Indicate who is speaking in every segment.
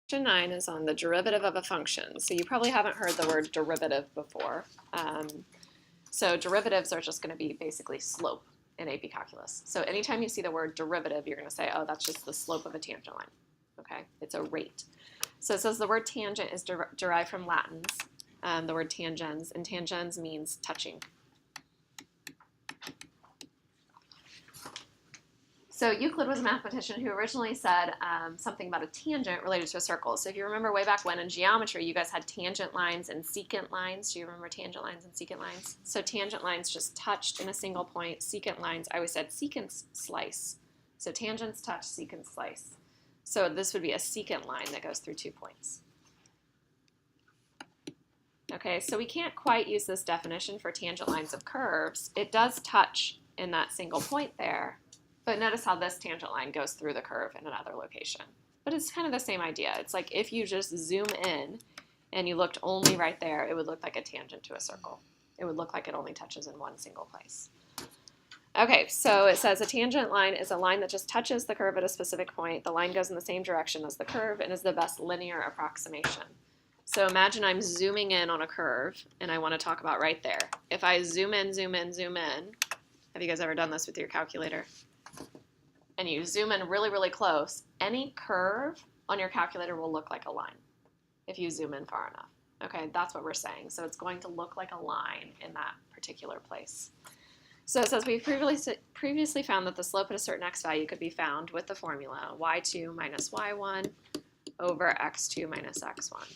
Speaker 1: Question 9 is on the derivative of a function. So you probably haven't heard the word derivative before. So derivatives are just going to be basically slope in AP Calculus. So anytime you see the word derivative, you're going to say, oh, that's just the slope of a tangent line. Okay, it's a rate. So it says the word tangent is derived from Latin's, the word tangens, and tangens means touching. So Euclid was a mathematician who originally said something about a tangent related to a circle. So if you remember way back when in geometry, you guys had tangent lines and secant lines. Do you remember tangent lines and secant lines? So tangent lines just touched in a single point. Secant lines, I always said secant slice. So tangents touch, secant slice. So this would be a secant line that goes through 2 points. Okay, so we can't quite use this definition for tangent lines of curves. It does touch in that single point there. But notice how this tangent line goes through the curve in another location. But it's kind of the same idea. It's like if you just zoom in and you looked only right there, it would look like a tangent to a circle. It would look like it only touches in one single place. Okay, so it says a tangent line is a line that just touches the curve at a specific point. The line goes in the same direction as the curve and is the best linear approximation. So imagine I'm zooming in on a curve and I want to talk about right there. If I zoom in, zoom in, zoom in, have you guys ever done this with your calculator? And you zoom in really, really close, any curve on your calculator will look like a line if you zoom in far enough. Okay, that's what we're saying. So it's going to look like a line in that particular place. So it says we previously found that the slope at a certain x value could be found with the formula y2 minus y1 over x2 minus x1.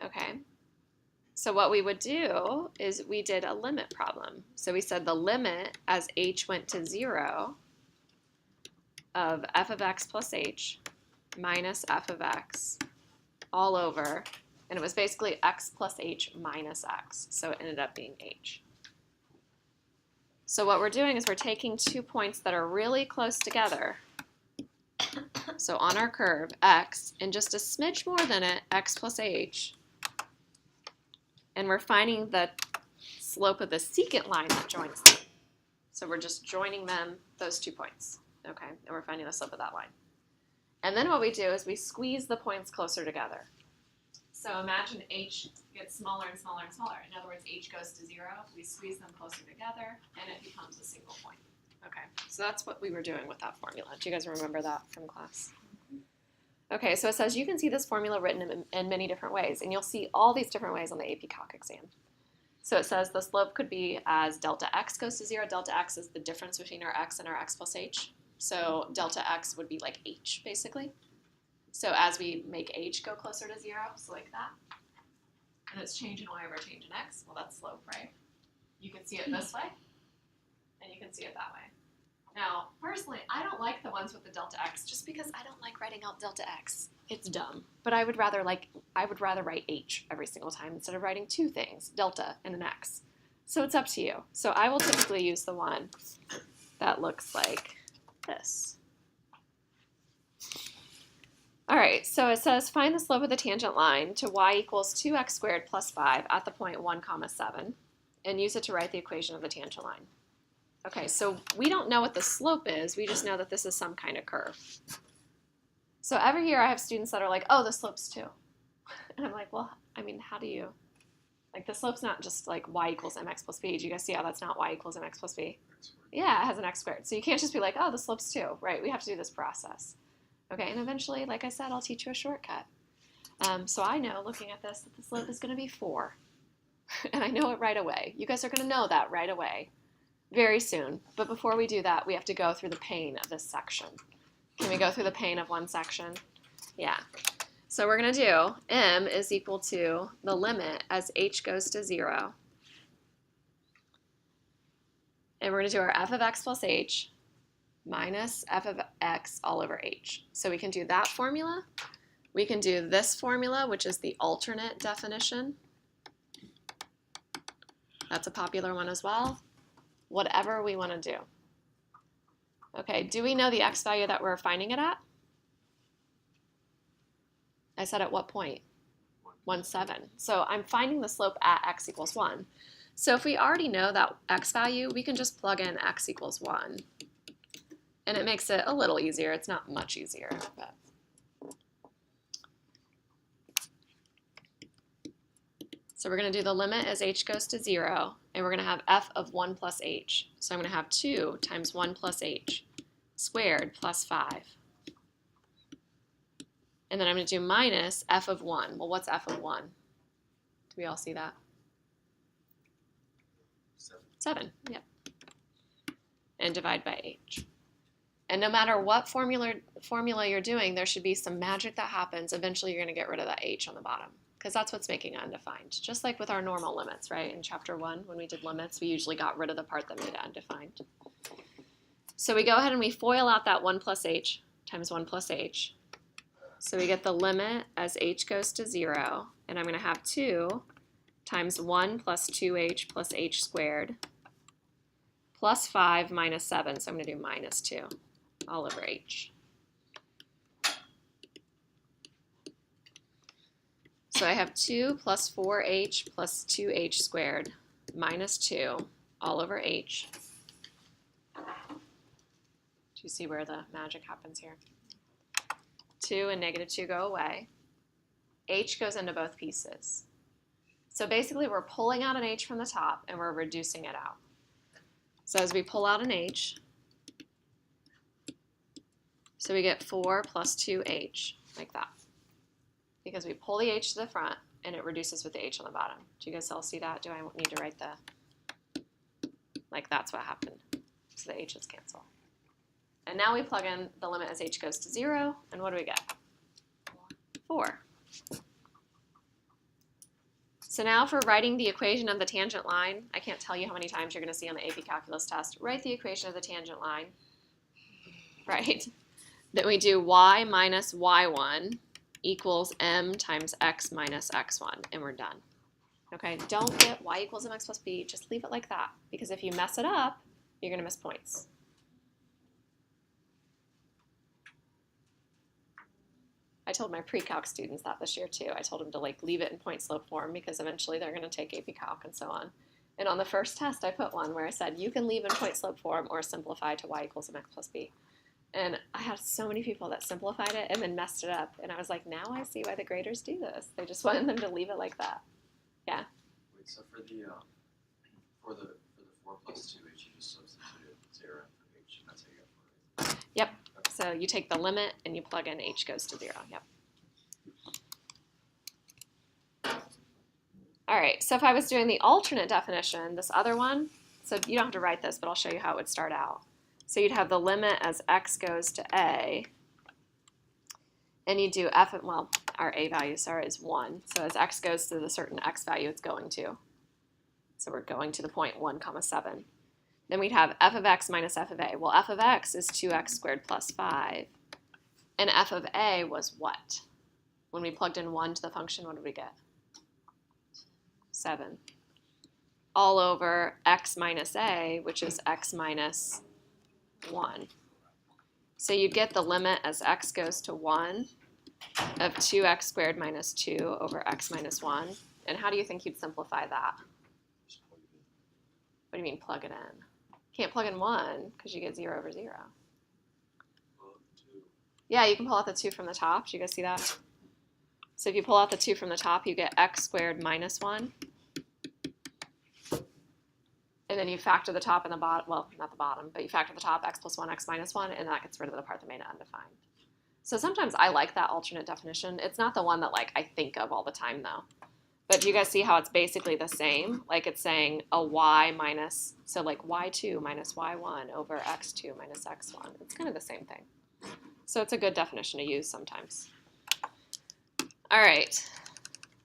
Speaker 1: Okay. So what we would do is we did a limit problem. So we said the limit as h went to 0 of f of x plus h minus f of x all over, and it was basically x plus h minus x, so it ended up being h. So what we're doing is we're taking 2 points that are really close together, so on our curve, x, and just a smidge more than it, x plus h, and we're finding the slope of the secant line that joins them. So we're just joining them, those 2 points, okay? And we're finding the slope of that line. And then what we do is we squeeze the points closer together. So imagine h gets smaller and smaller and smaller. In other words, h goes to 0. We squeeze them closer together, and it becomes a single point. Okay, so that's what we were doing with that formula. Do you guys remember that from class? Okay, so it says you can see this formula written in many different ways, and you'll see all these different ways on the AP Calc exam. So it says the slope could be as delta x goes to 0. Delta x is the difference between our x and our x plus h. So delta x would be like h, basically. So as we make h go closer to 0, so like that, and it's change in y over change in x, well, that's slope, right? You can see it this way, and you can see it that way. Now, personally, I don't like the ones with the delta x just because I don't like writing out delta x. It's dumb. But I would rather write h every single time instead of writing 2 things, delta and an x. So it's up to you. So I will typically use the one that looks like this. All right, so it says find the slope of the tangent line to y equals 2x squared plus 5 at the point 1, 7, and use it to write the equation of the tangent line. Okay, so we don't know what the slope is. We just know that this is some kind of curve. So every year I have students that are like, oh, the slope's 2. And I'm like, well, I mean, how do you, like the slope's not just like y equals mx plus b. Do you guys see how that's not y equals mx plus b? Yeah, it has an x squared. So you can't just be like, oh, the slope's 2, right? We have to do this process. Okay, and eventually, like I said, I'll teach you a shortcut. So I know, looking at this, that the slope is going to be 4. And I know it right away. You guys are going to know that right away. Very soon. But before we do that, we have to go through the pain of this section. Can we go through the pain of one section? Yeah. So we're going to do m is equal to the limit as h goes to 0. And we're going to do our f of x plus h minus f of x all over h. So we can do that formula. We can do this formula, which is the alternate definition. That's a popular one as well. Whatever we want to do. Okay, do we know the x value that we're finding it at? I said at what point? 1, 7. So I'm finding the slope at x equals 1. So if we already know that x value, we can just plug in x equals 1. And it makes it a little easier. It's not much easier, but. So we're going to do the limit as h goes to 0, and we're going to have f of 1 plus h. So I'm going to have 2 times 1 plus h squared plus 5. And then I'm going to do minus f of 1. Well, what's f of 1? Do we all see that? 7, yep. And divide by h. And no matter what formula you're doing, there should be some magic that happens. Eventually, you're going to get rid of that h on the bottom, because that's what's making it undefined. Just like with our normal limits, right? In chapter 1, when we did limits, we usually got rid of the part that made it undefined. So we go ahead and we FOIL out that 1 plus h times 1 plus h. So we get the limit as h goes to 0, and I'm going to have 2 times 1 plus 2h plus h squared plus 5 minus 7, so I'm going to do minus 2 all over h. So I have 2 plus 4h plus 2h squared minus 2 all over h. Do you see where the magic happens here? 2 and negative 2 go away. H goes into both pieces. So basically we're pulling out an h from the top and we're reducing it out. So as we pull out an h, so we get 4 plus 2h, like that. Because we pull the h to the front and it reduces with the h on the bottom. Do you guys all see that? Do I need to write the, like that's what happened. So the h's cancel. And now we plug in the limit as h goes to 0, and what do we get? 4. So now for writing the equation of the tangent line, I can't tell you how many times you're going to see on the AP Calculus test, write the equation of the tangent line, right? Then we do y minus y1 equals m times x minus x1, and we're done. Okay, don't get y equals mx plus b, just leave it like that, because if you mess it up, you're going to miss points. I told my pre-calc students that this year too. I told them to like leave it in point slope form because eventually they're going to take AP Calc and so on. And on the first test, I put one where I said, you can leave in point slope form or simplify to y equals mx plus b. And I had so many people that simplified it and then messed it up. And I was like, now I see why the graders do this. They just wanted them to leave it like that. Yeah?
Speaker 2: Wait, so for the 4 plus 2h, you just substituted 0 for h, and that's how you got 4, right?
Speaker 1: Yep. So you take the limit and you plug in h goes to 0. Yep. All right, so if I was doing the alternate definition, this other one, so you don't have to write this, but I'll show you how it would start out. So you'd have the limit as x goes to a, and you do f, well, our a value, sorry, is 1. So as x goes to the certain x value it's going to. So we're going to the point 1, 7. Then we'd have f of x minus f of a. Well, f of x is 2x squared plus 5. And f of a was what? When we plugged in 1 to the function, what did we get? 7. All over x minus a, which is x minus 1. So you get the limit as x goes to 1 of 2x squared minus 2 over x minus 1. And how do you think you'd simplify that? What do you mean plug it in? Can't plug in 1 because you get 0 over 0. Yeah, you can pull out the 2 from the top. Do you guys see that? So if you pull out the 2 from the top, you get x squared minus 1. And then you factor the top and the bottom, well, not the bottom, but you factor the top, x plus 1, x minus 1, and that gets rid of the part that made it undefined. So sometimes I like that alternate definition. It's not the one that like I think of all the time though. But do you guys see how it's basically the same? Like it's saying a y minus, so like y2 minus y1 over x2 minus x1. It's kind of the same thing. So it's a good definition to use sometimes. All right,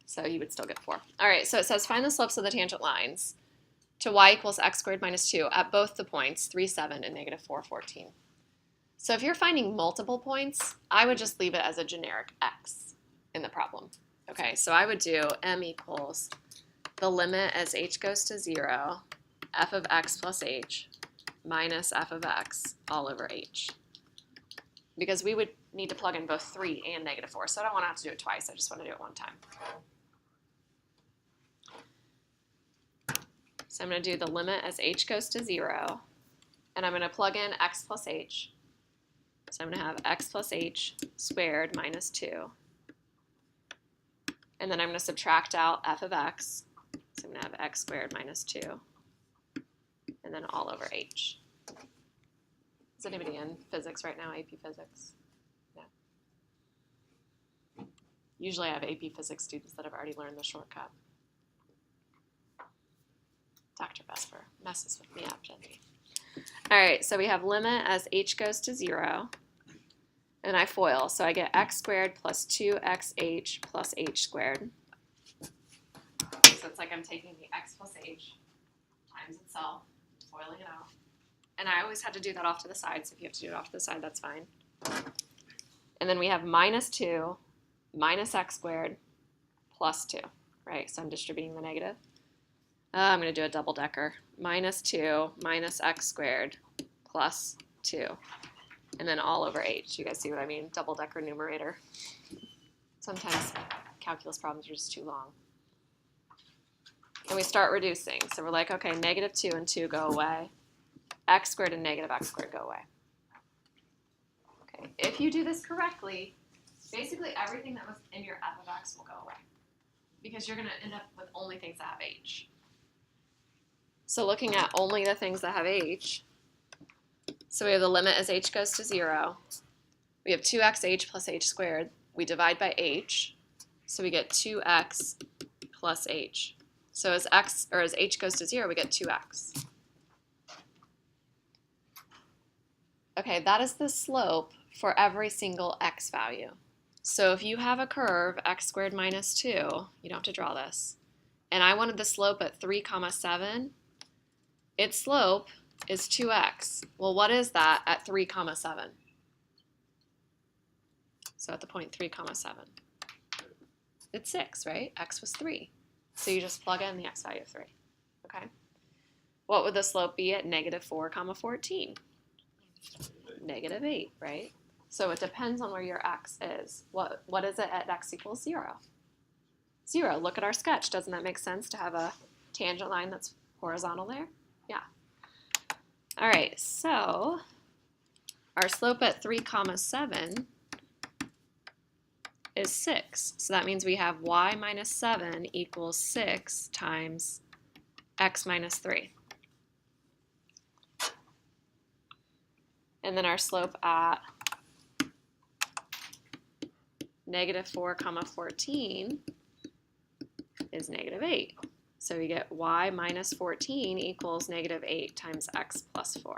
Speaker 1: so you would still get 4. All right, so it says find the slopes of the tangent lines to y equals x squared minus 2 at both the points 3, 7 and negative 4, 14. So if you're finding multiple points, I would just leave it as a generic x in the problem. Okay, so I would do m equals the limit as h goes to 0, f of x plus h minus f of x all over h. Because we would need to plug in both 3 and negative 4, so I don't want to have to do it twice. I just want to do it one time. So I'm going to do the limit as h goes to 0, and I'm going to plug in x plus h. So I'm going to have x plus h squared minus 2. And then I'm going to subtract out f of x. So I'm going to have x squared minus 2. And then all over h. Is anybody in physics right now, AP Physics? No. Usually I have AP Physics students that have already learned the shortcut. Dr. Vesper messes with me up, Jenny. All right, so we have limit as h goes to 0. And I FOIL, so I get x squared plus 2xh plus h squared. So it's like I'm taking the x plus h times itself, FOILing it out. And I always had to do that off to the side, so if you have to do it off to the side, that's fine. And then we have minus 2 minus x squared plus 2, right? So I'm distributing the negative. I'm going to do a double decker. Minus 2 minus x squared plus 2. And then all over h. You guys see what I mean? Double decker numerator. Sometimes calculus problems are just too long. And we start reducing. So we're like, okay, negative 2 and 2 go away. X squared and negative x squared go away. Okay, if you do this correctly, basically everything that was in your f of x will go away. Because you're going to end up with only things that have h. So looking at only the things that have h, so we have the limit as h goes to 0. We have 2xh plus h squared. We divide by h, so we get 2x plus h. So as h goes to 0, we get 2x. Okay, that is the slope for every single x value. So if you have a curve, x squared minus 2, you don't have to draw this, and I wanted the slope at 3, 7, its slope is 2x. Well, what is that at 3, 7? So at the point 3, 7. It's 6, right? X was 3. So you just plug in the x value of 3. Okay? What would the slope be at negative 4, 14? Negative 8, right? So it depends on where your x is. What is it at x equals 0? 0. Look at our sketch. Doesn't that make sense to have a tangent line that's horizontal there? Yeah. All right, so our slope at 3, 7 is 6. So that means we have y minus 7 equals 6 times x minus 3. And then our slope at negative 4, 14 is negative 8. So we get y minus 14 equals negative 8 times x plus 4.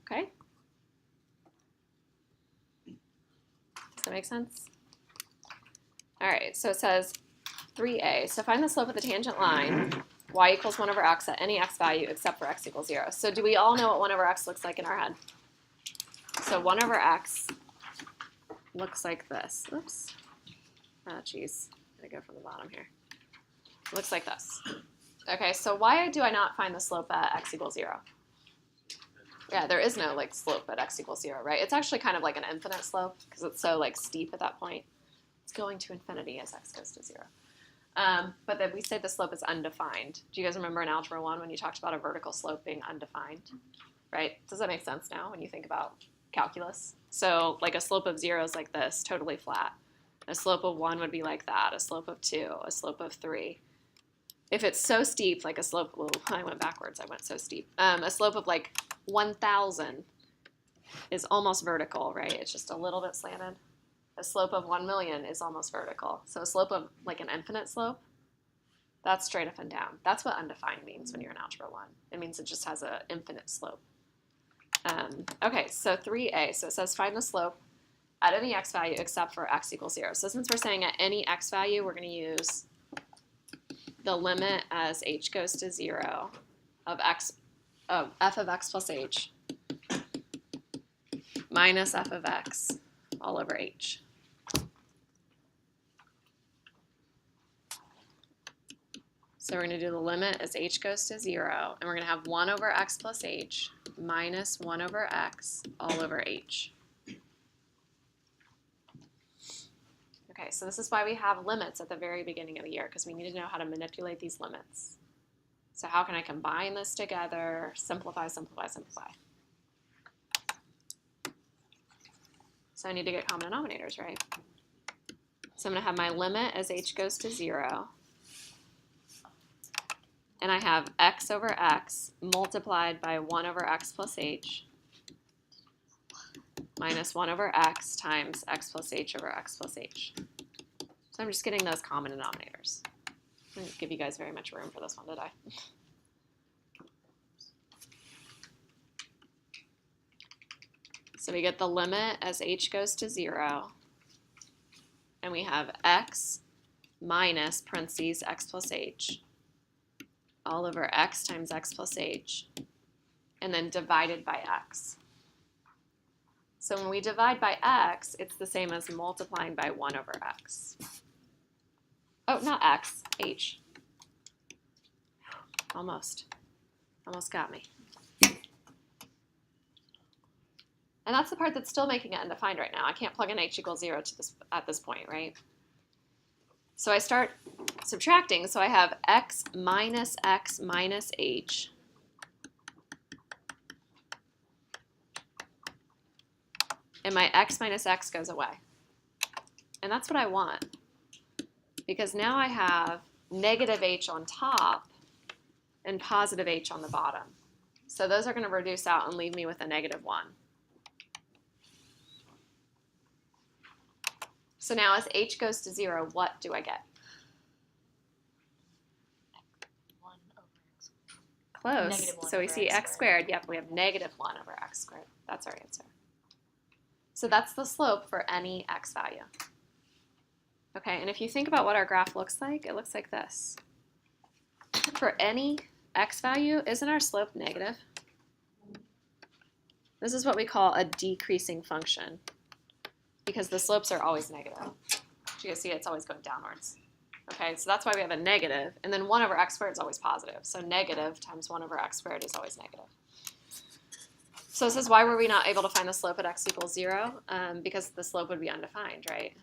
Speaker 1: Okay? Does that make sense? All right, so it says 3a. So find the slope of the tangent line, y equals 1 over x at any x value except for x equals 0. So do we all know what 1 over x looks like in our head? So 1 over x looks like this. Oops. Oh, geez. I'm going to go from the bottom here. Looks like this. Okay, so why do I not find the slope at x equals 0? Yeah, there is no slope at x equals 0, right? It's actually kind of like an infinite slope because it's so steep at that point. It's going to infinity as x goes to 0. But then we say the slope is undefined. Do you guys remember in Algebra 1 when you talked about a vertical slope being undefined? Right? Does that make sense now when you think about calculus? So a slope of 0 is like this, totally flat. A slope of 1 would be like that. A slope of 2, a slope of 3. If it's so steep, like a slope, well, I went backwards, I went so steep. A slope of 1,000 is almost vertical, right? It's just a little bit slanted. A slope of 1 million is almost vertical. So a slope of an infinite slope, that's straight up and down. That's what undefined means when you're in Algebra 1. It means it just has an infinite slope. Okay, so 3a. So it says find the slope at any x value except for x equals 0. So since we're saying at any x value, we're going to use the limit as h goes to 0 of f of x plus h minus f of x all over h. So we're going to do the limit as h goes to 0, and we're going to have 1 over x plus h minus 1 over x all over h. Okay, so this is why we have limits at the very beginning of the year, because we need to know how to manipulate these limits. So how can I combine this together? Simplify, simplify, simplify. So I need to get common denominators, right? So I'm going to have my limit as h goes to 0. And I have x over x multiplied by 1 over x plus h minus 1 over x times x plus h over x plus h. So I'm just getting those common denominators. I didn't give you guys very much room for this one, did I? So we get the limit as h goes to 0. And we have x minus parentheses x plus h all over x times x plus h, and then divided by x. So when we divide by x, it's the same as multiplying by 1 over x. Oh, not x, h. Almost got me. And that's the part that's still making it undefined right now. I can't plug in h equals 0 to this at this point, right? So I start subtracting, so I have x minus h and my x minus x goes away. And that's what I want, because now I have negative h on top and positive h on the bottom. So those are going to reduce out and leave me with a negative 1. So now as h goes to 0, what do I get?
Speaker 3: 1 over x.
Speaker 1: Close.
Speaker 3: Negative 1
Speaker 1: So we
Speaker 3: over
Speaker 1: see
Speaker 3: x
Speaker 1: x squared. Yep, we have negative 1 over x squared. That's our answer. So that's the slope for any x value. Okay, and if you think about what our graph looks like, it looks like this. For any x value, isn't our slope negative? This is what we call a decreasing function, because the slopes are always negative. You can see it's always going downwards. Okay, so that's why we have a negative, and then 1 over x squared is always positive. So negative times 1 over x squared is always negative. So this is why were we not able to find the slope at x equals 0? Because the slope would be undefined, right?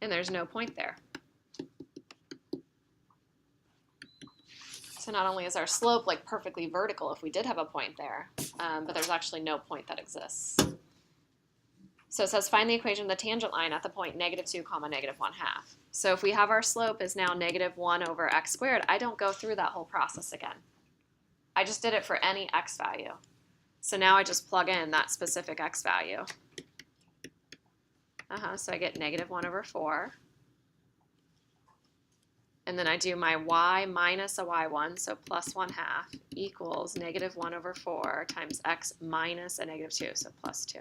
Speaker 1: And there's no point there. So not only is our slope like perfectly vertical if we did have a point there, but there's actually no point that exists. So it says find the equation of the tangent line at the point negative 2 comma negative 1/2. So if we have our slope is now negative 1 over x squared, I don't go through that whole process again. I just did it for any x value. So now I just plug in that specific x value. So I get negative 1 over 4. And then I do my y minus a y1, so plus 1/2 equals negative 1 over 4 times x minus a negative 2, so plus 2.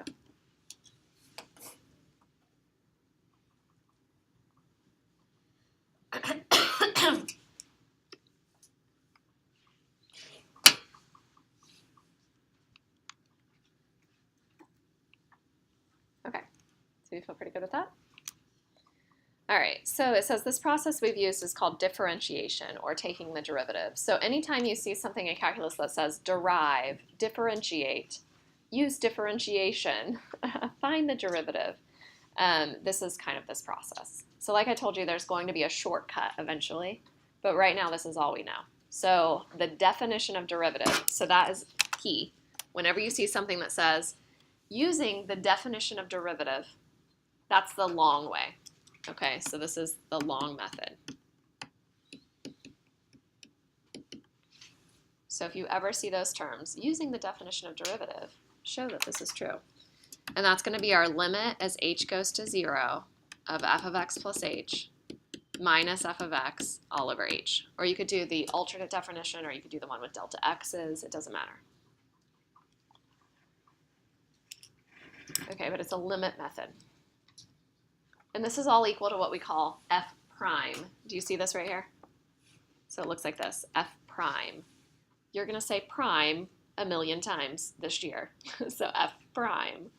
Speaker 1: Okay, so you feel pretty good with that? All right, so it says this process we've used is called differentiation, or taking the derivative. So anytime you see something in calculus that says derive, differentiate, use differentiation, find the derivative, this is kind of this process. So like I told you, there's going to be a shortcut eventually, but right now this is all we know. So the definition of derivative, so that is key. Whenever you see something that says using the definition of derivative, that's the long way. Okay, so this is the long method. So if you ever see those terms, using the definition of derivative, show that this is true. And that's going to be our limit as h goes to 0 of f of x plus h minus f of x all over h. Or you could do the alternate definition, or you could do the one with delta x's. It doesn't matter. Okay, but it's a limit method. And this is all equal to what we call f prime. Do you see this right here? So it looks like this, f prime. You're going to say prime a million times this year. So f prime.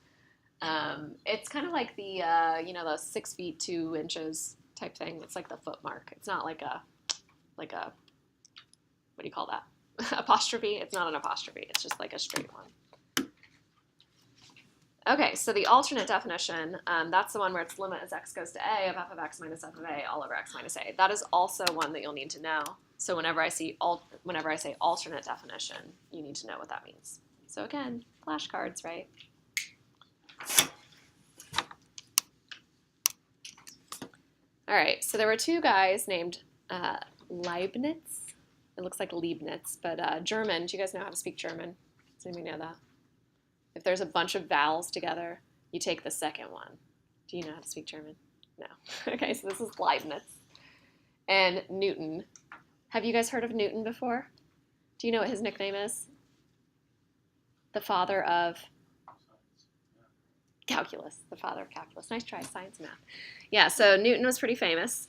Speaker 1: It's kind of like the, the 6 feet 2 inches type thing. It's like the foot mark. It's not like a, what do you call that? Apostrophe? It's not an apostrophe. It's just like a straight one. Okay, so the alternate definition, that's the one where it's limit as x goes to a of f of x minus f of a all over x minus a. That is also one that you'll need to know. So whenever I say alternate definition, you need to know what that means. So again, flashcards, right? All right, so there were two guys named Leibniz. It looks like Leibniz, but German. Do you guys know how to speak German? Does anybody know that? If there's a bunch of vowels together, you take the second one. Do you know how to speak German? No. Okay, so this is Leibniz. And Newton. Have you guys heard of Newton before? Do you know what his nickname is? The father of calculus. The father of calculus. Nice try, science and math. Yeah, so Newton was pretty famous,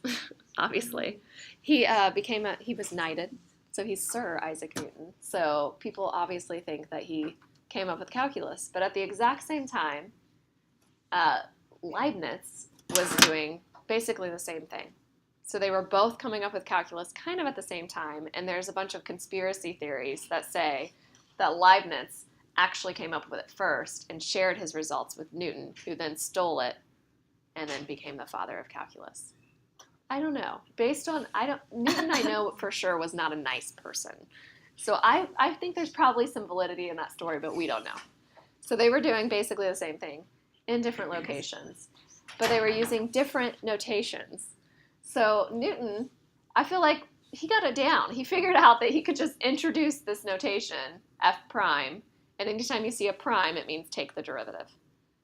Speaker 1: obviously. He was knighted, so he's Sir Isaac Newton. So people obviously think that he came up with calculus, but at the exact same time, Leibniz was doing basically the same thing. So they were both coming up with calculus kind of at the same time, and there's a bunch of conspiracy theories that say that Leibniz actually came up with it first and shared his results with Newton, who then stole it and then became the father of calculus. I don't know. Newton I know for sure was not a nice person. So I think there's probably some validity in that story, but we don't know. So they were doing basically the same thing in different locations, but they were using different notations. So Newton, I feel like he got it down. He figured out that he could just introduce this notation, f prime, and anytime you see a prime, it means take the derivative.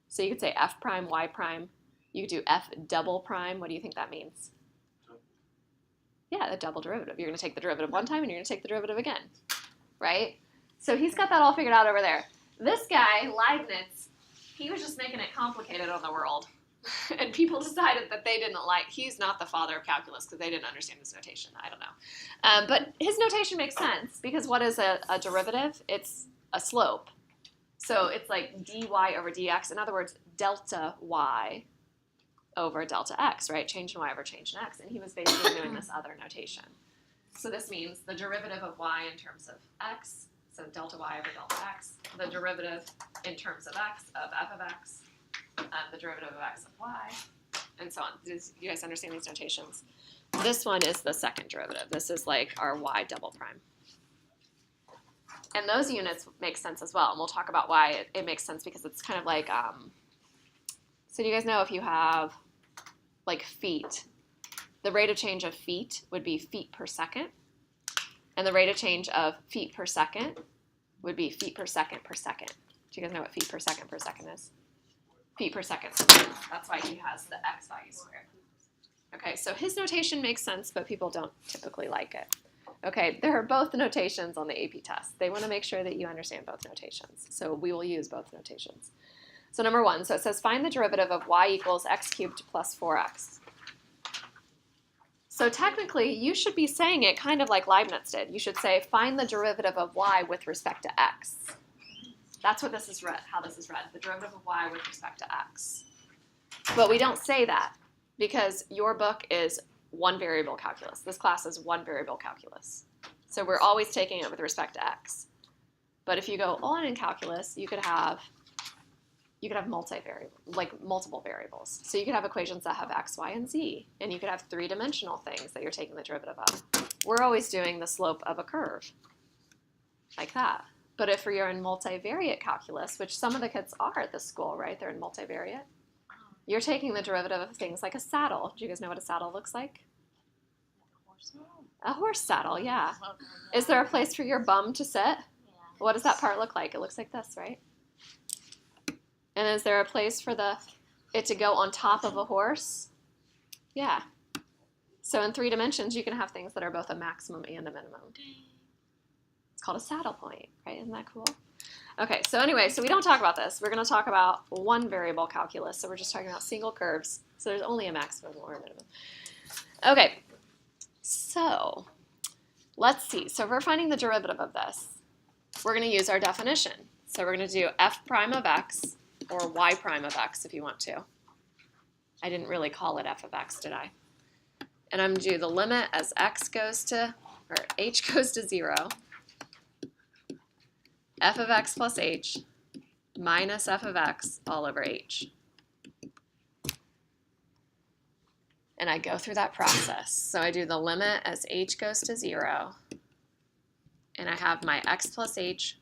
Speaker 1: So you could say f prime, y prime. You could do f double prime. What do you think that means? Yeah, the double derivative. You're going to take the derivative one time and you're going to take the derivative again, right? So he's got that all figured out over there. This guy, Leibniz, he was just making it complicated on the world. And people decided that they didn't he's not the father of calculus because they didn't understand his notation. I don't know. But his notation makes sense because what is a derivative? It's a slope. So it's like dy over dx. In other words, delta y over delta x, right? Change in y over change in x. And he was basically doing this other notation. So this means the derivative of y in terms of x, so delta y over delta x, the derivative in terms of x of f of x, the derivative of x of y, and so on. Do you guys understand these notations? This one is the second derivative. This is like our y double prime. And those units make sense as well. And we'll talk about why it makes sense because it's kind of like, so do you guys know if you have like feet, the rate of change of feet would be feet per second. And the rate of change of feet per second would be feet per second per second. Do you guys know what feet per second is? Feet per second. That's why he has the x value squared. Okay, so his notation makes sense, but people don't typically like it. Okay, there are both notations on the AP test. They want to make sure that you understand both notations. So we will use both notations. So number one, so it says find the derivative of y equals x cubed plus 4x. So technically, you should be saying it kind of like Leibniz did. You should say find the derivative of y with respect to x. That's what this is read, how this is read, the derivative of y with respect to x. But we don't say that because your book is one variable calculus. This class is one variable calculus. So we're always taking it with respect to x. But if you go on in calculus, you could have multiple variables. So you could have equations that have x, y, and z, and you could have three-dimensional things that you're taking the derivative of. We're always doing the slope of a curve, like that. But if you're in multivariate calculus, which some of the kids are at this school, right? They're in multivariate. You're taking the derivative of things like a saddle. Do you guys know what a saddle looks like? A horse saddle, yeah. Is there a place for your bum to sit? What does that part look like? It looks like this, right? And is there a place for it to go on top of a horse? Yeah. So in 3 dimensions, you can have things that are both a maximum and a minimum. It's called a saddle point, right? Isn't that cool? Okay, so anyway, so we don't talk about this. We're going to talk about one variable calculus. So we're just talking about single curves. So there's only a maximum or a minimum. Okay, so let's see. So if we're finding the derivative of this, we're going to use our definition. So we're going to do f prime of x, or y prime of x if you want to. I didn't really call it f of x, did I? And I'm going to do the limit as h goes to 0, f of x plus h minus f of x all over h. And I go through that process. So I do the limit as h goes to 0, and I have my x plus h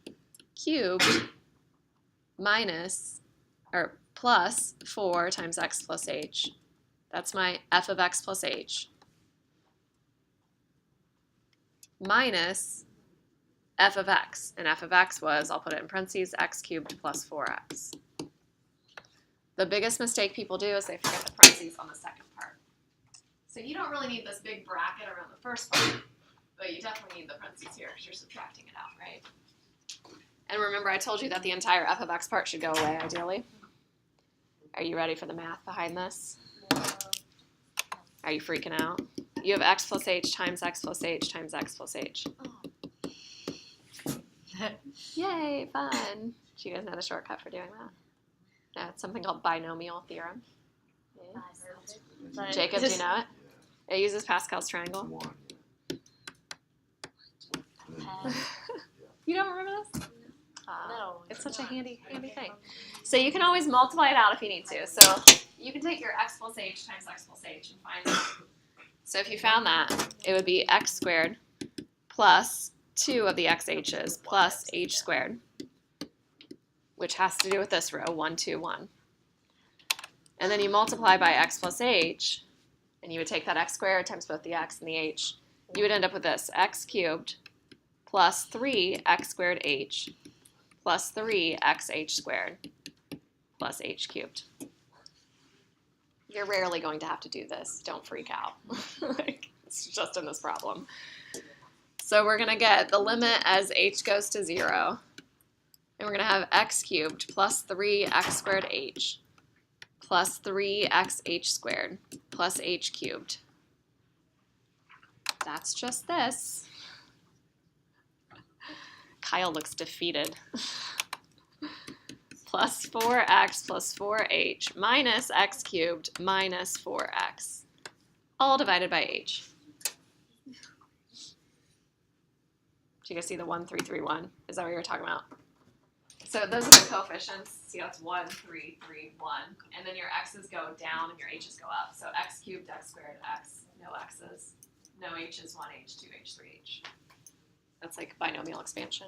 Speaker 1: cubed minus, or plus 4 times x plus h. That's my f of x plus h. Minus f of x. And f of x was, I'll put it in parentheses, x cubed plus 4x. The biggest mistake people do is they forget the parentheses on the second part. So you don't really need this big bracket around the first part, but you definitely need the parentheses here because you're subtracting it out, right? And remember, I told you that the entire f of x part should go away, ideally. Are you ready for the math behind this? Are you freaking out? You have x plus h times x plus h times x plus h. Yay, fun. Do you guys know the shortcut for doing that? Yeah, it's something called Binomial Theorem. Yeah. Jacob, do you know it? It uses Pascal's triangle.
Speaker 2: One.
Speaker 1: You don't remember this?
Speaker 3: No.
Speaker 1: It's such a handy thing. So you can always multiply it out if you need to. So you can take your x plus h times x plus h and find that. So if you found that, it would be x squared plus 2 of the xh's plus h squared, which has to do with this row, 1, 2, 1. And then you multiply by x plus h, and you would take that x squared times both the x and the h. You would end up with this, x cubed plus 3x squared h plus 3xh squared plus h cubed. You're rarely going to have to do this. Don't freak out. It's just in this problem. So we're going to get the limit as h goes to 0. And we're going to have x cubed plus 3x squared h plus 3xh squared plus h cubed. That's just this. Kyle looks defeated. Plus 4x plus 4h minus x cubed minus 4x, all divided by h. Do you guys see the 1, 3, 3, 1? Is that what you were talking about? So those are the coefficients. See, that's 1, 3, 3, 1. And then your x's go down and your h's go up. So x cubed, x squared, x, no x's, no h's, 1h, 2h, 3h. That's like binomial expansion.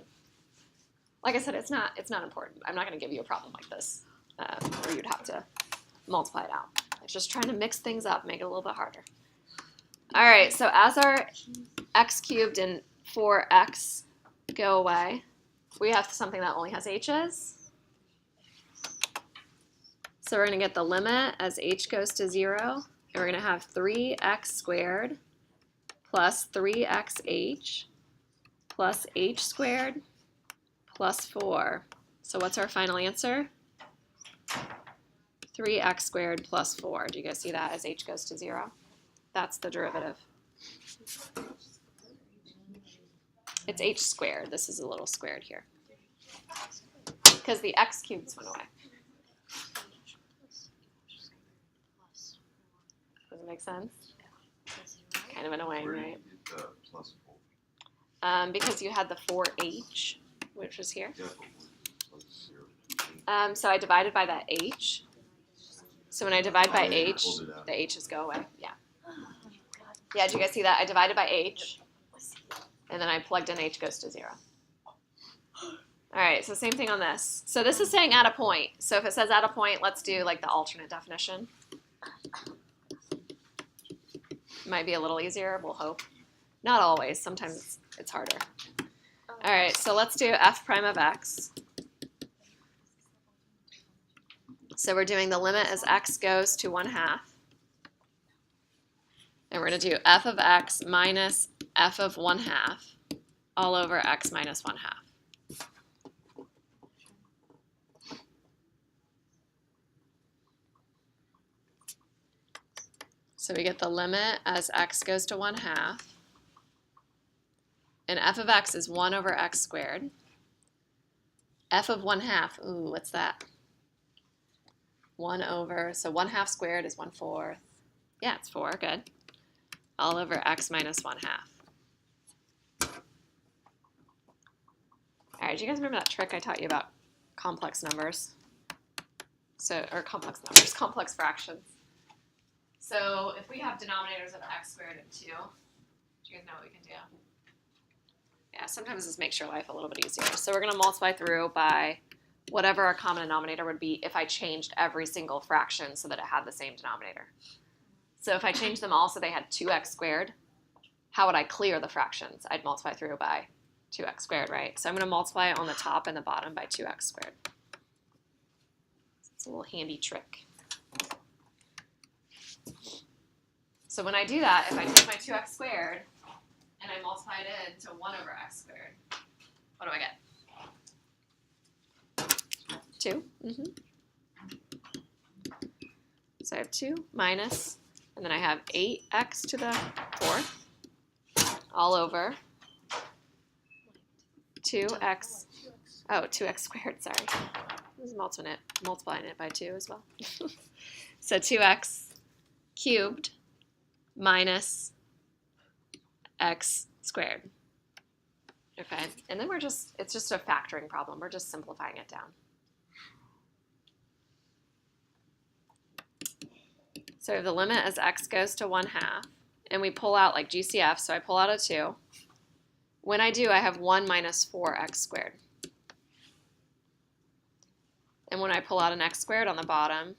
Speaker 1: Like I said, it's not important. I'm not going to give you a problem like this where you'd have to multiply it out. It's just trying to mix things up, make it a little bit harder. All right, so as our x cubed and 4x go away, we have something that only has h's. So we're going to get the limit as h goes to 0, and we're going to have 3x squared plus 3xh plus h squared plus 4. So what's our final answer? 3x squared plus 4. Do you guys see that as h goes to 0? That's the derivative. It's h squared. This is a little squared here. Because the x cubes went away. Does it make sense? Kind of annoying,
Speaker 2: Where do you
Speaker 1: right?
Speaker 2: get the plus 4?
Speaker 1: Because you had the 4h, which was here.
Speaker 2: Yeah, but plus 0.
Speaker 1: So I divided by that h. So when I divide by
Speaker 2: Oh, yeah, you
Speaker 1: h,
Speaker 2: pulled it out.
Speaker 1: the h's go away. Yeah. Yeah, did you guys see that? I divided by h, and then I plugged in h goes to 0. All right, so same thing on this. So this is saying at a point. So if it says at a point, let's do like the alternate definition. Might be a little easier, we'll hope. Not always, sometimes it's harder. All right, so let's do f prime of x. So we're doing the limit as x goes to 1/2. And we're going to do f of x minus f of 1/2 all over x minus 1/2. So we get the limit as x goes to 1/2. And f of x is 1 over x squared. F of 1/2, ooh, what's that? 1 over, so 1/2 squared is 1/4. Yeah, it's 4, good. All over x minus 1/2. All right, do you guys remember that trick I taught you about complex numbers. Complex fractions. So if we have denominators of x squared and 2, do you guys know what we can do? Yeah, sometimes this makes your life a little bit easier. So we're going to multiply through by whatever our common denominator would be if I changed every single fraction so that it had the same denominator. So if I changed them all so they had 2x squared, how would I clear the fractions? I'd multiply through by 2x squared, right? So I'm going to multiply on the top and the bottom by 2x squared. It's a little handy trick. So when I do that, if I take my 2x squared and I multiply it into 1 over x squared, what do I get? 2. So I have 2 minus, and then I have 8x to the 4th all over 2x. Oh, 2x squared, sorry. I was multiplying it by 2 as well. So 2x cubed minus x squared. Okay, and then it's just a factoring problem. We're just simplifying it down. So the limit as x goes to 1/2, and we pull out like GCF, so I pull out a 2. When I do, I have 1 minus 4x squared. And when I pull out an x squared on the bottom,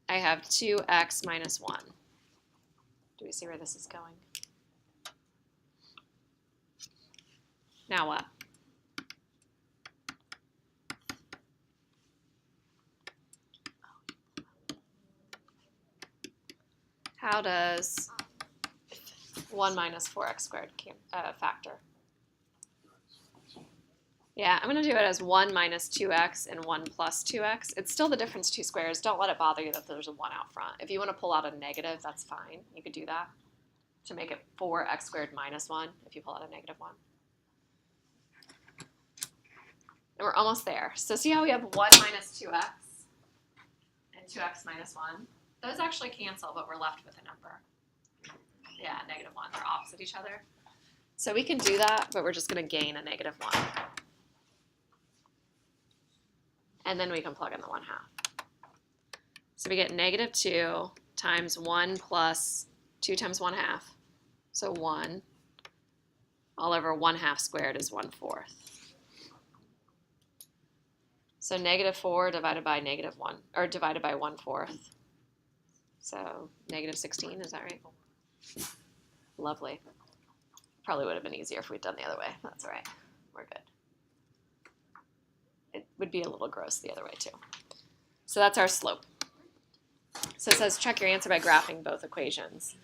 Speaker 1: I have 2x minus 1. Do we see where this is going? Now what? How does 1 minus 4x squared factor? Yeah, I'm going to do it as 1 minus 2x and 1 plus 2x. It's still the difference 2 squares. Don't let it bother you that there's a 1 out front. If you want to pull out a negative, that's fine. You could do that to make it 4x squared minus 1 if you pull out a negative 1. And we're almost there. So see how we have 1 minus 2x and 2x minus 1? Those actually cancel, but we're left with a number. Yeah, negative 1. They're opposite each other. So we can do that, but we're just going to gain a negative 1. And then we can plug in the 1/2. So we get negative 2 times 1 plus 2 times 1/2. So 1 all over 1/2 squared is 1/4. So negative 4 divided by negative 1, or divided by 1/4. So negative 16, is that right? Lovely. Probably would have been easier if we'd done the other way. That's all right. We're good. It would be a little gross the other way too. So that's our slope. So it says check your answer by graphing both equations.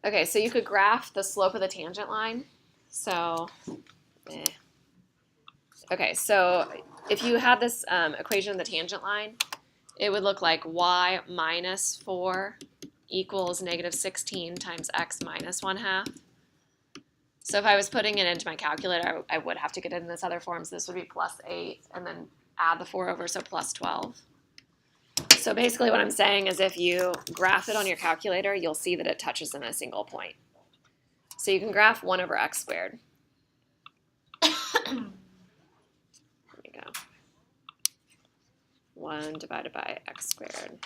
Speaker 1: Okay, so you could graph the slope of the tangent line. So, okay, so if you had this equation of the tangent line, it would look like y minus 4 equals negative 16 times x minus 1/2. So if I was putting it into my calculator, I would have to get it in this other form. So this would be plus 8, and then add the 4 over, so plus 12. So basically what I'm saying is if you graph it on your calculator, you'll see that it touches in a single point. So you can graph 1 over x squared. There we go. 1 divided by x squared.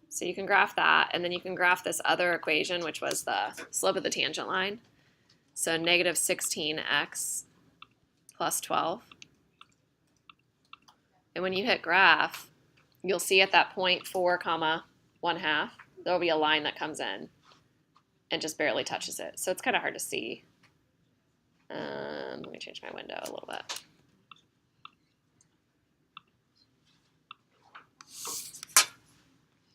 Speaker 1: So you can graph that, and then you can graph this other equation, which was the slope of the tangent line. So negative 16x plus 12. And when you hit graph, you'll see at that point 4 comma 1/2, there'll be a line that comes in and just barely touches it. So it's kind of hard to see. Let me change my window a little bit.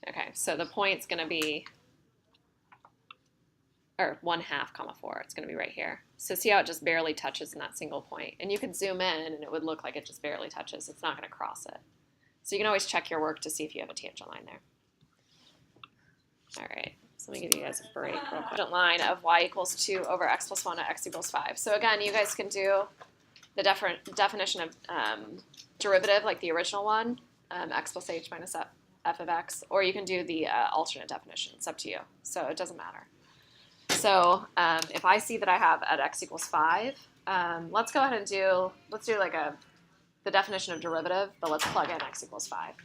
Speaker 1: Okay, so the point's going to be, or 1/2 comma 4, it's going to be right here. So see how it just barely touches in that single point. And you can zoom in and it would look like it just barely touches. It's not going to cross it. So you can always check your work to see if you have a tangent line there. All right, so let me give you guys a break real quick. Tangent line of y equals 2 over x plus 1 at x equals 5. So again, you guys can do the definition of derivative like the original one, x plus h minus f of x, or you can do the alternate definition. It's up to you. So it doesn't matter. So if I see that I have at x equals 5, let's go ahead and let's do like a the definition of derivative, but let's plug in x equals 5.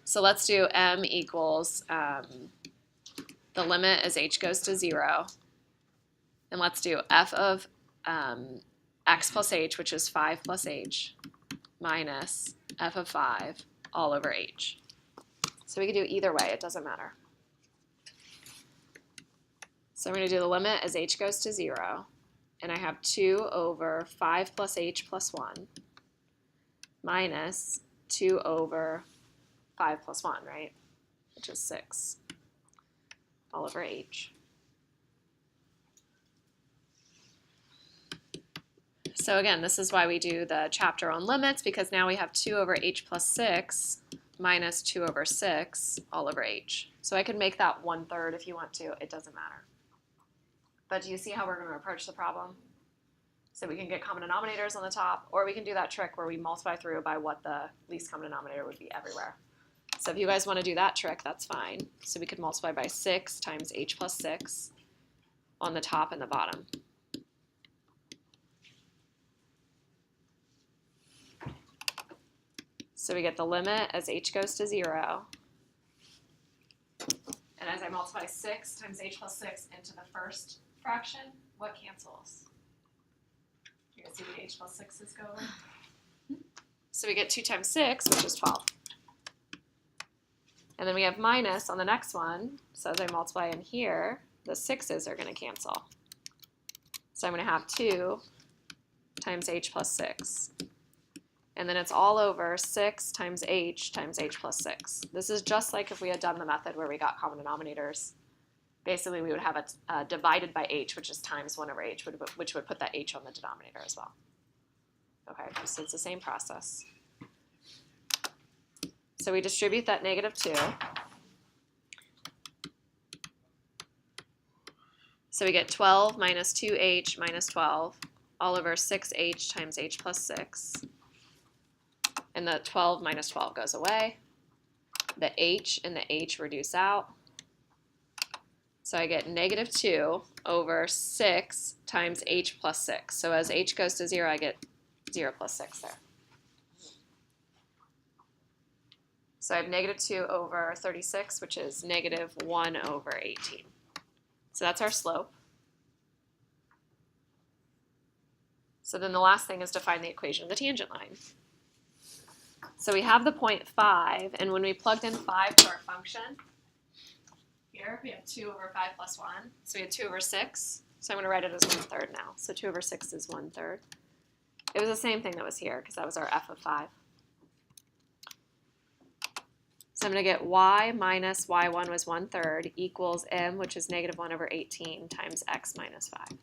Speaker 1: So let's do m equals, the limit as h goes to 0. And let's do f of x plus h, which is 5 plus h, minus f of 5 all over h. So we can do either way, it doesn't matter. So I'm going to do the limit as h goes to 0, and I have 2 over 5 plus h plus 1, minus 2 over 5 plus 1, right? Which is 6, all over h. So again, this is why we do the chapter on limits, because now we have 2 over h plus 6 minus 2 over 6 all over h. So I could make that 1/3 if you want to. It doesn't matter. But do you see how we're going to approach the problem? So we can get common denominators on the top, or we can do that trick where we multiply through by what the least common denominator would be everywhere. So if you guys want to do that trick, that's fine. So we could multiply by 6 times h plus 6 on the top and the bottom. So we get the limit as h goes to 0. And as I multiply 6 times h plus 6 into the first fraction, what cancels? You guys see the h plus 6's go away? So we get 2 times 6, which is 12. And then we have minus on the next one. So as I multiply in here, the 6's are going to cancel. So I'm going to have 2 times h plus 6. And then it's all over 6 times h plus 6. This is just like if we had done the method where we got common denominators. Basically, we would have it divided by h, which is times 1 over h, which would put that h on the denominator as well. Okay, so it's the same process. So we distribute that -2. So we get 12 minus 2h minus 12 all over 6h times h plus 6. And the 12 minus 12 goes away. The h and the h reduce out. So I get -2 over 6 times h plus 6. So as h goes to 0, I get 0 plus 6 there. So I have -2 over 36, which is -1 over 18. So that's our slope. So then the last thing is to find the equation of the tangent line. So we have the point 5, and when we plugged in 5 to our function, here we have 2 over 5 plus 1. So we have 2 over 6. So I'm going to write it as 1/3 now. So 2 over 6 is 1/3. It was the same thing that was here, because that was our f of 5. So I'm going to get y minus y1 was 1/3 equals m, which is -1 over 18 times x minus 5.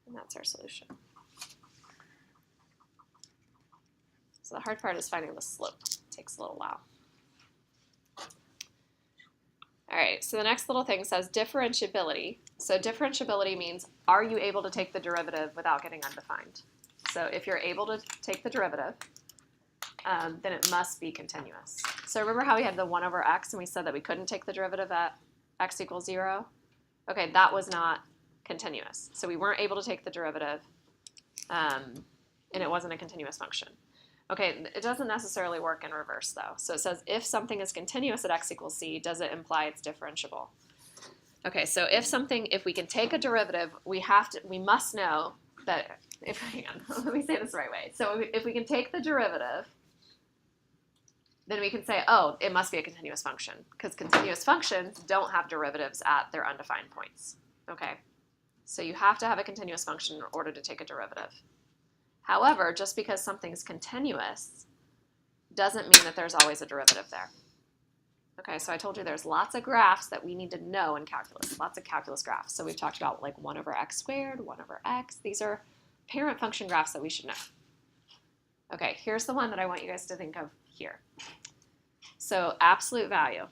Speaker 1: And that's our solution. So the hard part is finding the slope. It takes a little while. All right, so the next little thing says differentiability. So differentiability means, are you able to take the derivative without getting undefined? So if you're able to take the derivative, then it must be continuous. So remember how we had the 1 over x and we said that we couldn't take the derivative at x equals 0? Okay, that was not continuous. So we weren't able to take the derivative, and it wasn't a continuous function. Okay, it doesn't necessarily work in reverse though. So it says if something is continuous at x equals c, does it imply it's differentiable? Okay, so if we can take a derivative, we must know that, hang on, let me say this the right way. So if we can take the derivative, then we can say, oh, it must be a continuous function, because continuous functions don't have derivatives at their undefined points. Okay, so you have to have a continuous function in order to take a derivative. However, just because something's continuous doesn't mean that there's always a derivative there. Okay, so I told you there's lots of graphs that we need to know in calculus, lots of calculus graphs. So we've talked about like 1 over x squared, 1 over x. These are parent function graphs that we should know. Okay, here's the one that I want you guys to think of here. So absolute value.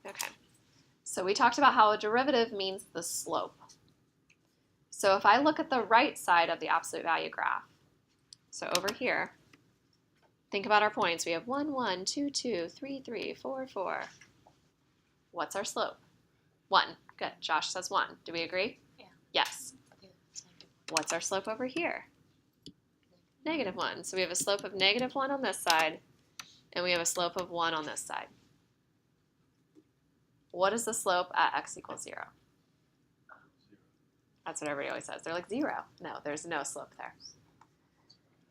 Speaker 1: Okay. So we talked about how a derivative means the slope. So if I look at the right side of the absolute value graph, so over here, think about our points. We have 1, 1, 2, 2, 3, 3, 4, 4. What's our slope? 1. Good. Josh says 1. Do we agree?
Speaker 3: Yeah.
Speaker 1: Yes.
Speaker 3: Yeah, it's negative
Speaker 1: What's our slope over here? -1. So we have a slope of -1 on this side, and we have a slope of 1 on this side. What is the slope at x equals 0? That's what everybody always says. They're like 0. No, there's no slope there.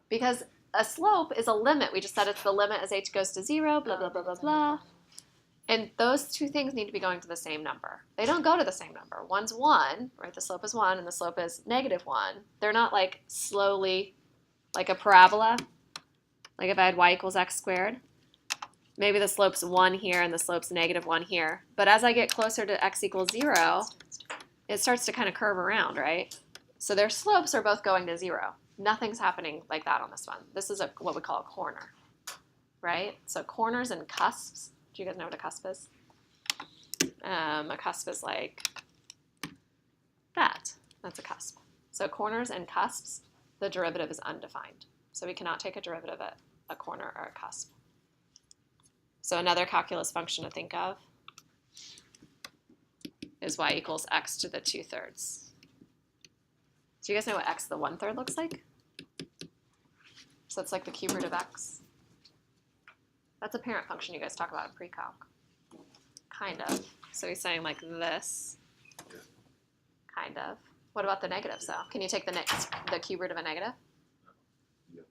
Speaker 1: Because a slope is a limit. We just said it's the limit as h goes to 0, blah, blah, blah, blah, blah. And those two things need to be going to the same number. They don't go to the same number. One's 1, right? The slope is 1, and the slope is -1. They're not like slowly, like a parabola. Like if I had y equals x squared, maybe the slope's 1 here and the slope's -1 here. But as I get closer to x equals 0, it starts to kind of curve around, right? So their slopes are both going to 0. Nothing's happening like that on this one. This is what we call a corner, right? So corners and cusps. Do you guys know what a cusp is? A cusp is like that. That's a cusp. So corners and cusps, the derivative is undefined. So we cannot take a derivative at a corner or a cusp. So another calculus function to think of is y equals x to the 2/3. Do you guys know what x to the 1/3 looks like? So it's like the cube root of x. That's a parent function you guys talk about in pre-calc. Kind of. So he's saying like this. Kind of. What about the negatives though? Can you take the cube root of a negative?
Speaker 2: Yeah.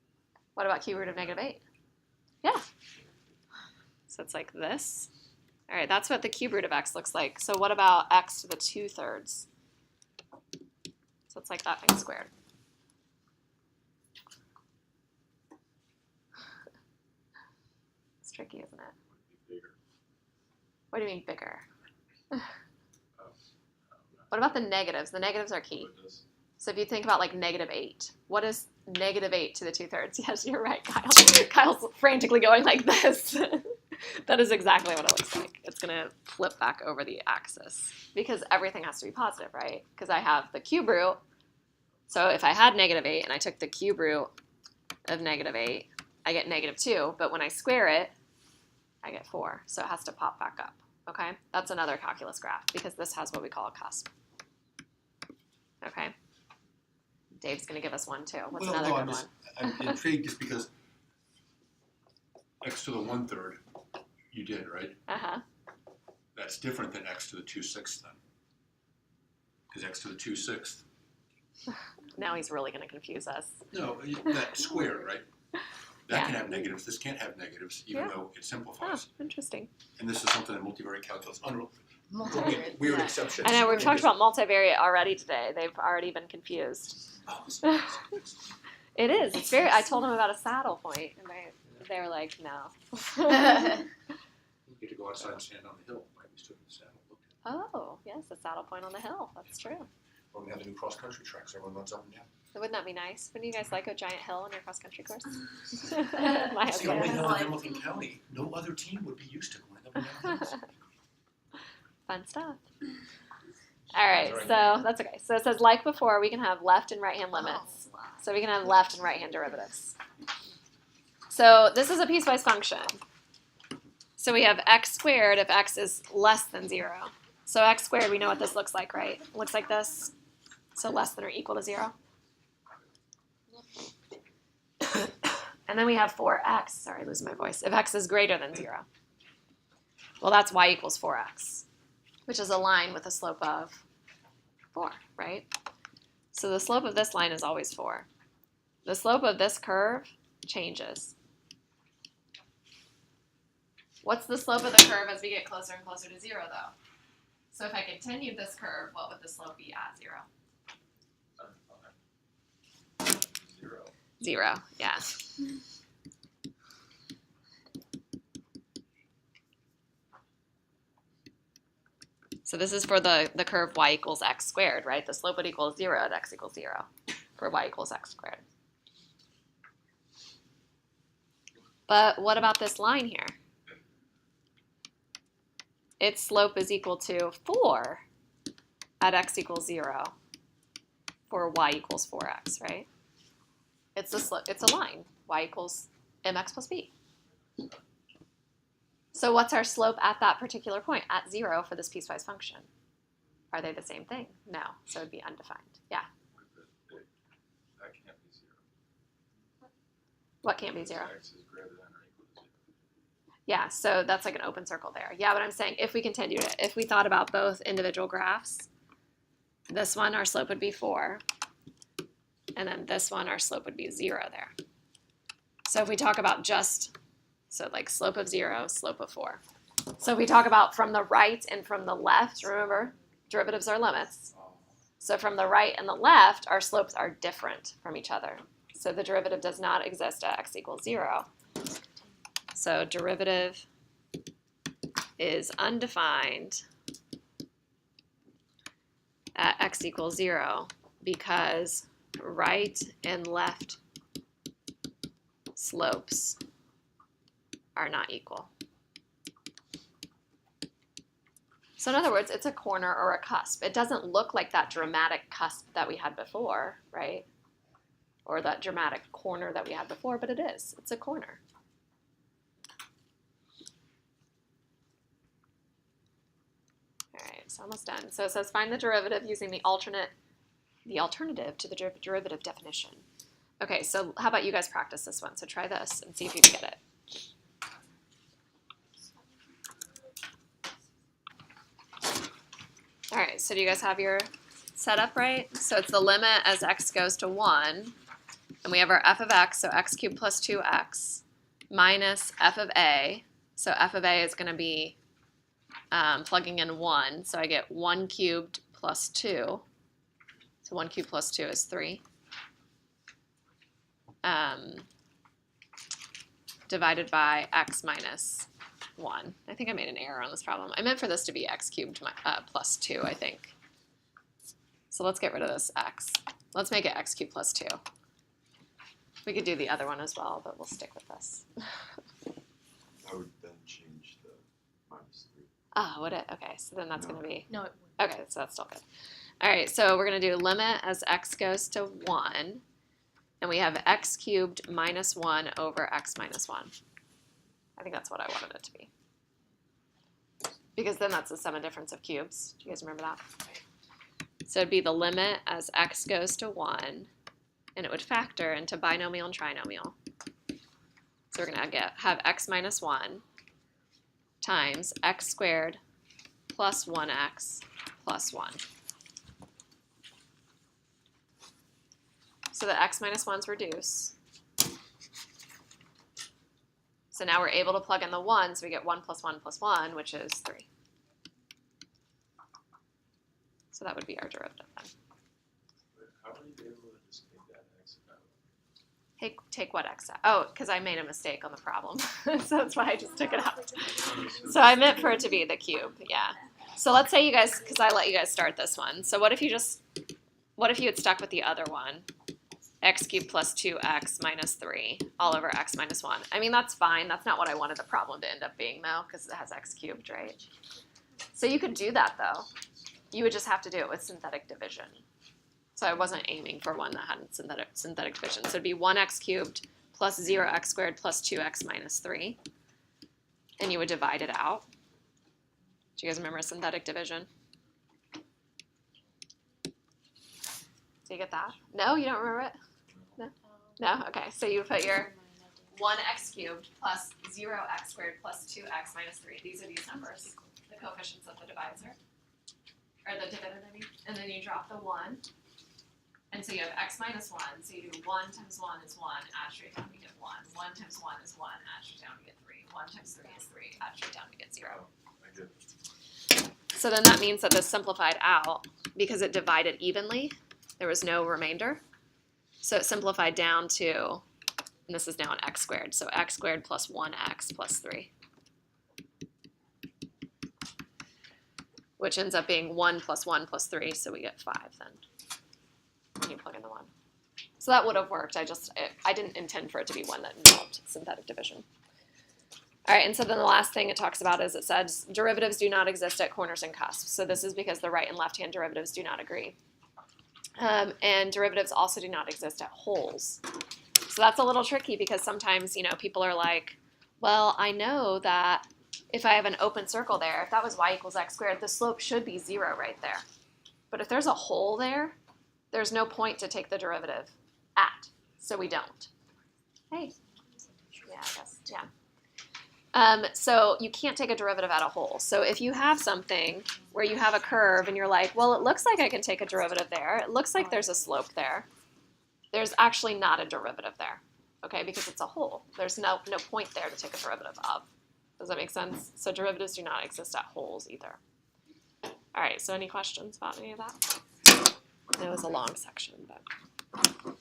Speaker 1: What about cube root of -8? Yeah. So it's like this. All right, that's what the cube root of x looks like. So what about x to the 2/3? So it's like that thing squared. It's tricky, isn't it?
Speaker 2: Bigger.
Speaker 1: What do you mean bigger?
Speaker 2: Oh,
Speaker 1: What about the negatives? The negatives are key. So if you think about like -8, what is -8 to the 2/3? Yes, you're right, Kyle. Kyle's frantically going like this. That is exactly what it looks like. It's going to flip back over the axis because everything has to be positive, right? Because I have the cube root. So if I had -8 and I took the cube root of -8, I get -2. But when I square it, I get 4. So it has to pop back up. Okay? That's another calculus graph because this has what we call a cusp. Okay? Dave's going to give us one too. What's another good one?
Speaker 4: I'm intrigued just because x to the 1/3 you did, right?
Speaker 1: Uh-huh.
Speaker 4: That's different than x to the 2/6 then. Because x to the 2/6.
Speaker 1: Now he's really going to confuse us.
Speaker 4: No, that squared, right? That
Speaker 1: Yeah.
Speaker 4: can have negatives. This can't have negatives, even
Speaker 1: Yeah.
Speaker 4: though it
Speaker 1: Oh,
Speaker 4: simplifies.
Speaker 1: interesting.
Speaker 4: And this is something in multivariate calculus.
Speaker 3: Multivariate.
Speaker 4: Weird
Speaker 1: Yeah.
Speaker 4: exceptions.
Speaker 1: I know, we've talked about multivariate already today. They've already been confused. It is. It's very. I told them about a saddle point, and they were like, no.
Speaker 4: You get to go outside and stand on the hill. Like we stood in the saddle.
Speaker 1: Oh, yes, a saddle point on the hill. That's true.
Speaker 4: When we have the new cross-country tracks, everyone runs up and down.
Speaker 1: Wouldn't that be nice? Wouldn't you guys like a giant hill on your cross-country course? My
Speaker 4: It's the
Speaker 1: husband.
Speaker 4: only hill in
Speaker 3: Like-
Speaker 4: Hamilton County. No other team would be used to going up and down hills.
Speaker 1: Fun stuff. All right, so that's okay. So it says, like before, we can have left and right-hand limits.
Speaker 3: Oh, wow.
Speaker 1: So we can have left and right-hand derivatives. So this is a piecewise function. So we have x squared if x is less than 0. So x squared, we know what this looks like, right? It looks like this. So less than or equal to 0. And then we have 4x. Sorry, losing my voice. If x is greater than 0. Well, that's y equals 4x, which is a line with a slope of 4, right? So the slope of this line is always 4. The slope of this curve changes. What's the slope of the curve as we get closer and closer to 0, though? So if I continued this curve, what would the slope be at 0?
Speaker 2: 0.
Speaker 1: 0, yeah. So this is for the curve y equals x squared, right? The slope would equal 0 at x equals 0 for y equals x squared. But what about this line here? Its slope is equal to 4 at x equals 0 for y equals 4x, right? It's a line. Y equals mx plus b. So what's our slope at that particular point, at 0 for this piecewise function? Are they the same thing? No, so it'd be undefined. Yeah.
Speaker 2: That can't be 0.
Speaker 1: What can't be 0?
Speaker 2: X is greater than or equal to 0.
Speaker 1: Yeah, so that's like an open circle there. Yeah, but I'm saying if we continued it, if we thought about both individual graphs, this one, our slope would be 4. And then this one, our slope would be 0 there. So if we talk about just, so like slope of 0, slope of 4. So if we talk about from the right and from the left, remember, derivatives are limits. So from the right and the left, our slopes are different from each other. So the derivative does not exist at x equals 0. So derivative is undefined at x equals 0 because right and left slopes are not equal. So in other words, it's a corner or a cusp. It doesn't look like that dramatic cusp that we had before, right? Or that dramatic corner that we had before, but it is. It's a corner. All right, so almost done. So it says find the derivative using the alternative to the derivative definition. Okay, so how about you guys practice this one? So try this and see if you can get it. All right, so do you guys have your setup right? So it's the limit as x goes to 1, and we have our f of x, so x cubed plus 2x, minus f of a. So f of a is going to be plugging in 1, so I get 1 cubed plus 2. So 1 cubed plus 2 is 3. Divided by x minus 1. I think I made an error on this problem. I meant for this to be x cubed plus 2, I think. So let's get rid of this x. Let's make it x cubed plus 2. We could do the other one as well, but we'll stick with this.
Speaker 2: I would then change the minus 3.
Speaker 1: Ah, would it? Okay, so then that's going to be...
Speaker 3: No, it
Speaker 1: Okay, so that's still good. All right, so we're going to do limit as x goes to 1. And we have x cubed minus 1 over x minus 1. I think that's what I wanted it to be. Because then that's the sum and difference of cubes. Do you guys remember that? So it'd be the limit as x goes to 1. And it would factor into binomial and trinomial. So we're going to have x minus 1 times x squared plus 1x plus 1. So the x minus 1's reduce. So now we're able to plug in the 1, so we get 1 plus 1 plus 1, which is 3. So that would be our derivative then.
Speaker 2: But how are you able to just take that x out?
Speaker 1: Take what x out? Oh, because I made a mistake on the problem. So that's why I just took it out. So I meant for it to be the cube, yeah. So let's say you guys, because I let you guys start this one. So what if you had stuck with the other one? X cubed plus 2x minus 3 all over x minus 1. I mean, that's fine. That's not what I wanted the problem to end up being, though, because it has x cubed, right? So you could do that, though. You would just have to do it with synthetic division. So I wasn't aiming for one that had synthetic division. So it'd be 1x cubed plus 0x squared plus 2x minus 3. And you would divide it out. Do you guys remember synthetic division? Do you get that? No, you don't remember it? No? Okay, so you put your 1x cubed plus 0x squared plus 2x minus 3. These are these numbers, the coefficients of the divisor, or the dividend, I mean. And then you drop the 1. And so you have x minus 1. So you do 1 times 1 is 1, add straight down, we get 1. 1 times 1 is 1, add straight down, we get 3. 1 times 3 is 3, add straight down, we get 0.
Speaker 2: I get it.
Speaker 1: So then that means that this simplified out because it divided evenly. There was no remainder. So it simplified down to, and this is now an x squared, so x squared plus 1x plus 3. Which ends up being 1 plus 1 plus 3, so we get 5 then. When you plug in the 1. So that would have worked, I didn't intend for it to be one that involved synthetic division. All right, and so then the last thing it talks about is it says derivatives do not exist at corners and cusps. So this is because the right and left-hand derivatives do not agree. And derivatives also do not exist at holes. So that's a little tricky because sometimes, people are like, well, I know that if I have an open circle there, if that was y equals x squared, the slope should be 0 right there. But if there's a hole there, there's no point to take the derivative at, so we don't. Hey. Yeah, I guess, yeah. So you can't take a derivative at a hole. So if you have something where you have a curve and you're like, well, it looks like I can take a derivative there. It looks like there's a slope there. There's actually not a derivative there, okay, because it's a hole. There's no point there to take a derivative of. Does that make sense? So derivatives do not exist at holes either. All right, so any questions about any of that? It was a long section, but.